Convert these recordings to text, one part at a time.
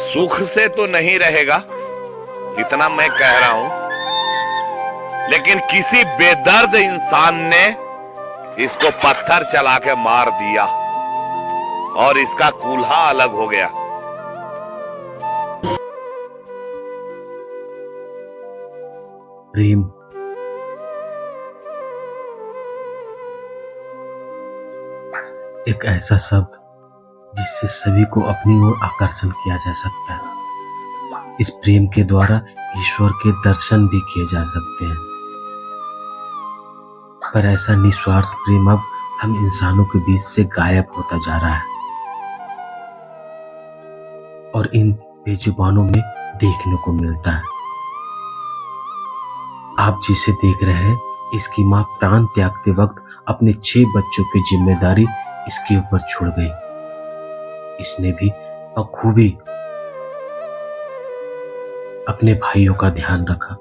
सुख से तो नहीं रहेगा, इतना मैं कह रहा हूं, लेकिन किसी बेदर्द इंसान ने इसको पत्थर चला के मार दिया और इसका कूल्हा अलग हो गया। प्रेम एक ऐसा शब्द जिससे सभी को अपनी ओर आकर्षण किया जा सकता है। इस प्रेम के द्वारा ईश्वर के दर्शन भी किए जा सकते हैं। पर ऐसा निस्वार्थ प्रेम अब हम इंसानों के बीच से गायब होता जा रहा है और इन बेजुबानों में देखने को मिलता है। आप जिसे देख रहे हैं, इसकी मां प्राण त्यागते वक्त अपने 6 बच्चों की जिम्मेदारी इसके ऊपर छोड़ गई। इसने भी बखूबी अपने भाइयों का ध्यान रखा,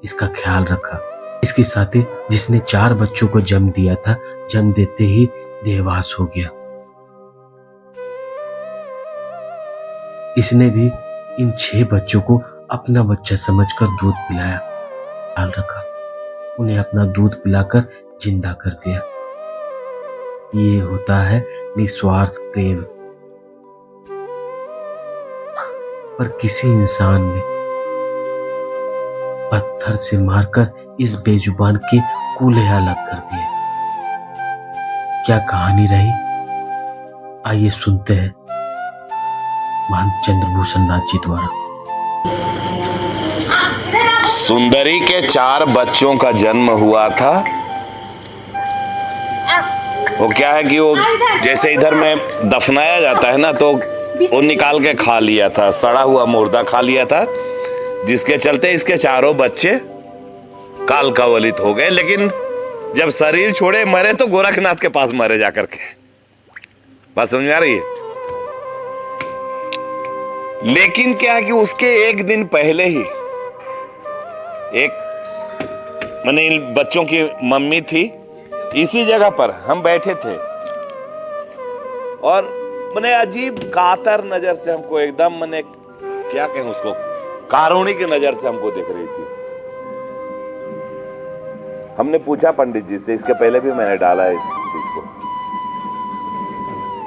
इसका ख्याल रखा। इसके साथ ही जिसने 4 बच्चों को जन्म दिया था, जन्म देते ही देहवास हो गया। इसने भी इन 6 बच्चों को अपना बच्चा समझकर दूध पिलाया, ख्याल रखा, उन्हें अपना दूध पिलाकर जिंदा कर दिया। ये होता है निस्वार्थ प्रेम। पर किसी इंसान ने पत्थर से मारकर इस बेजुबान के कूल्हे अलग कर दिए। क्या कहानी रही, आइए सुनते हैं महंत चंद्रभूषण नाथ जी द्वारा। सुंदरी के 4 बच्चों का जन्म हुआ था। वो क्या है कि वो जैसे इधर में दफनाया जाता है ना, तो वो निकाल के खा लिया था, सड़ा हुआ मुर्दा खा लिया था, जिसके चलते इसके 4 बच्चे काल कवलित हो गए। लेकिन जब शरीर छोड़े मरे तो गोरखनाथ के पास मरे जाकर के। बात समझ में आ रही है? लेकिन क्या है कि उसके एक दिन पहले ही एक मैंने इन बच्चों की मम्मी थी, इसी जगह पर हम बैठे थे और मैंने अजीब कातर नजर से हमको एकदम, मैंने क्या कहें उसको, कारुणी की नजर से हमको देख रही थी। हमने पूछा पंडित जी से, इसके पहले भी मैंने डाला है इस चीज को,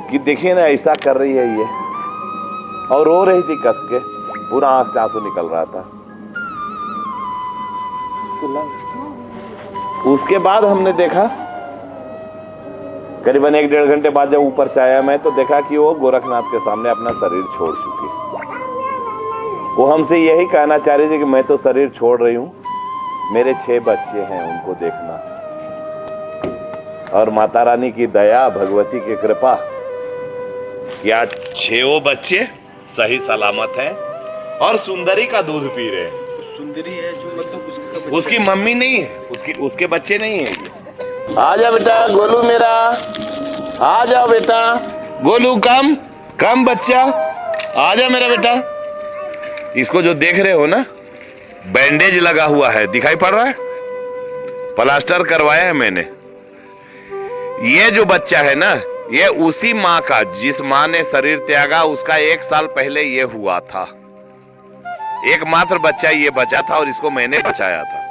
कि देखिए ना ऐसा कर रही है ये, और रो रही थी कस के, पूरा आंख से आंसू निकल रहा था। उसके बाद हमने देखा, करीबन 1-1.5 घंटे बाद जब ऊपर से आया मैं, तो देखा कि वो गोरखनाथ के सामने अपना शरीर छोड़ चुकी। वो हमसे यही कहना चाह रही थी कि मैं तो शरीर छोड़ रही हूं, मेरे 6 बच्चे हैं, उनको देखना। और माता रानी की दया, भगवती की कृपा कि आज 6 बच्चे सही सलामत हैं और सुंदरी का दूध पी रहे हैं। सुंदरी है जो मतलब उसकी मम्मी नहीं है, उसके बच्चे नहीं है। आजा बेटा गोलू मेरा, आ जाओ बेटा गोलू, कम बच्चा, आजा मेरा बेटा। इसको जो देख रहे हो ना, बैंडेज लगा हुआ है, दिखाई पड़ रहा है, प्लास्टर करवाया है मैंने। ये जो बच्चा है ना, ये उसी माँ का, जिस माँ ने शरीर त्यागा, उसका 1 साल पहले ये हुआ था। एकमात्र बच्चा ये बचा था और इसको मैंने बचाया था।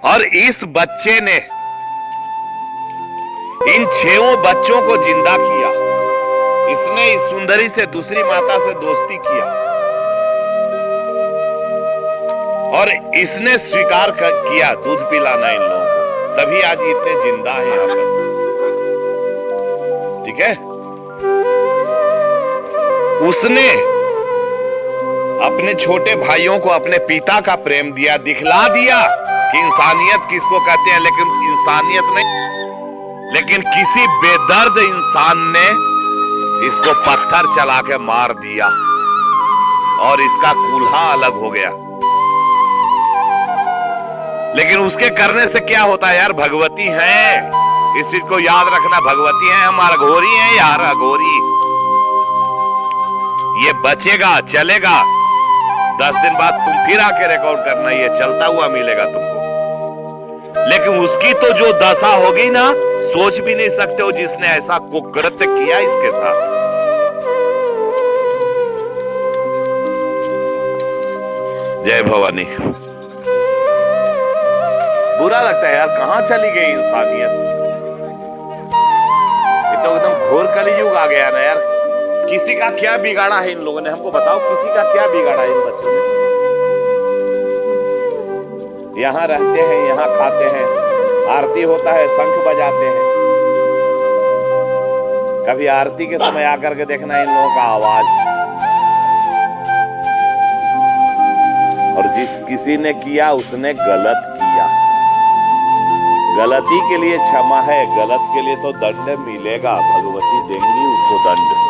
और इस बच्चे ने इन 6 बच्चों को जिंदा किया। इसने इस सुंदरी से, दूसरी माता से दोस्ती किया और इसने स्वीकार किया दूध पिलाना इन लोगों को, तभी आज इतने जिंदा हैं यहाँ पर। ठीक है? उसने अपने छोटे भाइयों को अपने पिता का प्रेम दिया, दिखला दिया कि इंसानियत किसको कहते हैं। लेकिन इंसानियत नहीं, लेकिन किसी बेदर्द इंसान ने इसको पत्थर चला के मार दिया और इसका कूल्हा अलग हो गया। लेकिन उसके करने से क्या होता है यार, भगवती है, इस चीज को याद रखना, भगवती है, हम अघोरी हैं यार, अघोरी। ये बचेगा, चलेगा, 10 दिन बाद तुम फिर आके रिकॉर्ड करना, ये चलता हुआ मिलेगा तुमको। लेकिन उसकी तो जो दशा होगी ना, सोच भी नहीं सकते हो, जिसने ऐसा कुकृत्य किया इसके साथ। जय भवानी। बुरा लगता है यार, कहाँ चली गई इंसानियत। ये तो एकदम घोर कलयुग आ गया ना यार। किसी का क्या बिगाड़ा है इन लोगों ने, हमको बताओ, किसी का क्या बिगाड़ा है इन बच्चों ने। यहाँ रहते हैं, यहाँ खाते हैं, आरती होता है, शंख बजाते हैं। कभी आरती के समय आकर के देखना इन लोगों का आवाज। और जिस किसी ने किया उसने गलत किया। गलती के लिए क्षमा है, गलत के लिए तो दंड मिलेगा। भगवती देंगी उसको दंड।